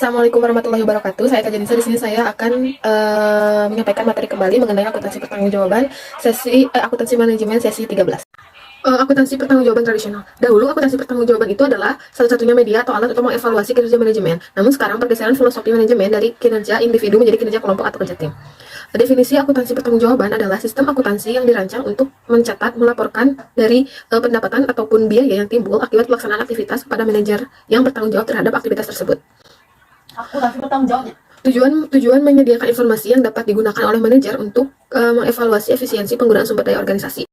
Assalamualaikum warahmatullahi wabarakatuh. Saya Kak Janisa. Di sini saya akan menyampaikan materi kembali mengenai akuntansi pertanggungjawaban akuntansi manajemen sesi 13. Akuntansi pertanggungjawaban tradisional. Dahulu akuntansi pertanggungjawaban itu adalah satu-satunya media atau alat untuk mengevaluasi kinerja manajemen. Namun sekarang pergeseran filosofi manajemen dari kinerja individu menjadi kinerja kelompok atau kerja tim. Definisi akuntansi pertanggungjawaban adalah sistem akuntansi yang dirancang untuk mencatat, melaporkan dari pendapatan ataupun biaya yang timbul akibat pelaksanaan aktivitas kepada manajer yang bertanggung jawab terhadap aktivitas tersebut. Akuntansi bertanggung jawabnya. Tujuan menyediakan informasi yang dapat digunakan oleh manajer untuk mengevaluasi efisiensi penggunaan sumber daya organisasi.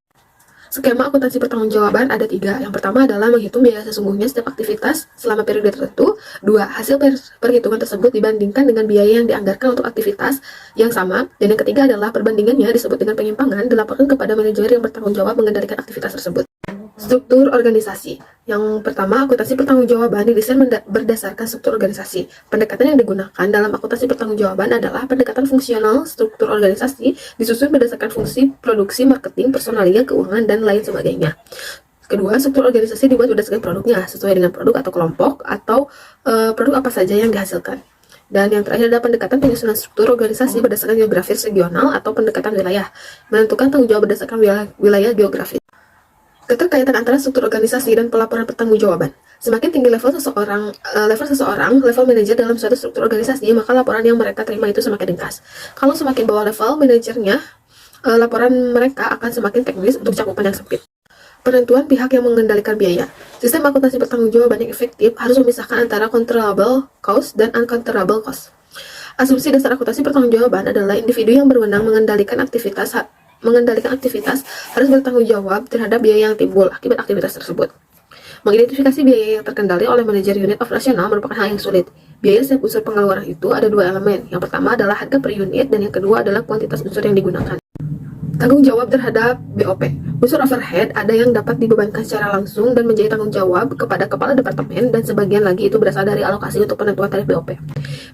Skema akuntansi pertanggungjawaban ada 3. Yang pertama adalah menghitung biaya sesungguhnya setiap aktivitas selama periode tertentu. 2. Hasil perhitungan tersebut dibandingkan dengan biaya yang dianggarkan untuk aktivitas yang sama. Dan yang ketiga adalah perbandingannya disebut dengan penyimpangan dilaporkan kepada manajer yang bertanggung jawab mengendalikan aktivitas tersebut. Struktur organisasi. Yang pertama, akuntansi pertanggungjawaban didesain berdasarkan struktur organisasi. Pendekatan yang digunakan dalam akuntansi pertanggungjawaban adalah pendekatan fungsional struktur organisasi disusun berdasarkan fungsi produksi, marketing, personalia, keuangan, dan lain sebagainya. Kedua, struktur organisasi dibuat berdasarkan produknya, sesuai dengan produk atau kelompok, atau produk apa saja yang dihasilkan. Dan yang terakhir adalah pendekatan penyusunan struktur organisasi berdasarkan geografis regional atau pendekatan wilayah, menentukan tanggung jawab berdasarkan wilayah geografis. Keterkaitan antara struktur organisasi dan pelaporan pertanggungjawaban. Semakin tinggi level level manajer dalam suatu struktur organisasi, maka laporan yang mereka terima itu semakin ringkas. Kalau semakin bawah level manajernya, laporan mereka akan semakin teknis untuk cakupan yang sempit. Penentuan pihak yang mengendalikan biaya. Sistem akuntansi pertanggungjawaban yang efektif harus memisahkan antara controllable cost dan uncontrollable cost. Asumsi dasar akuntansi pertanggungjawaban adalah individu yang berwenang mengendalikan aktivitas harus bertanggung jawab terhadap biaya yang timbul akibat aktivitas tersebut. Mengidentifikasi biaya yang terkendali oleh manajer unit operasional merupakan hal yang sulit. Biaya setiap unsur pengeluaran itu ada 2 elemen. Yang pertama adalah harga per unit dan yang kedua adalah kuantitas unsur yang digunakan. Tanggung jawab terhadap BOP. Unsur overhead ada yang dapat dibebankan secara langsung dan menjadi tanggung jawab kepada kepala departemen, dan sebagian lagi itu berasal dari alokasi untuk penentuan tarif BOP.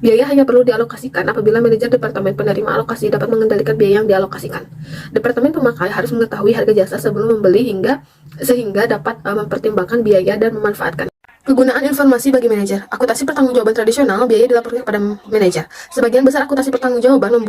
Biaya hanya perlu dialokasikan apabila manajer departemen penerima alokasi dapat mengendalikan biaya yang dialokasikan. Departemen pemakai harus mengetahui harga jasa sebelum membeli sehingga dapat mempertimbangkan biaya dan memanfaatkan. Kegunaan informasi bagi manajer. Akuntansi pertanggungjawaban tradisional, biaya dilaporkan kepada manajer. Sebagian besar akuntansi pertanggungjawaban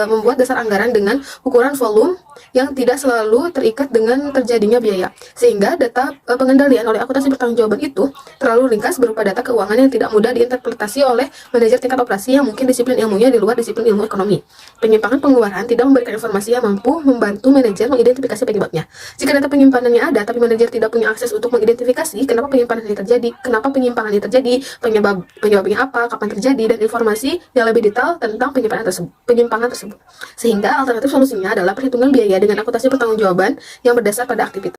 membuat dasar anggaran dengan ukuran volume yang tidak selalu terikat dengan terjadinya biaya, sehingga data pengendalian oleh akuntansi pertanggungjawaban itu terlalu ringkas berupa data keuangan yang tidak mudah diinterpretasi oleh manajer tingkat operasi yang mungkin disiplin ilmunya di luar disiplin ilmu ekonomi. Penyimpangan pengeluaran tidak memberikan informasi yang mampu membantu manajer mengidentifikasi penyebabnya. Jika data penyimpanannya ada tapi manajer tidak punya akses untuk mengidentifikasi kenapa penyimpanan ini terjadi, kenapa penyimpangan ini terjadi, penyebabnya apa, kapan terjadi, dan informasi yang lebih detail tentang penyimpangan tersebut. Sehingga alternatif solusinya adalah perhitungan biaya dengan akuntansi pertanggungjawaban yang berdasar pada aktivitas.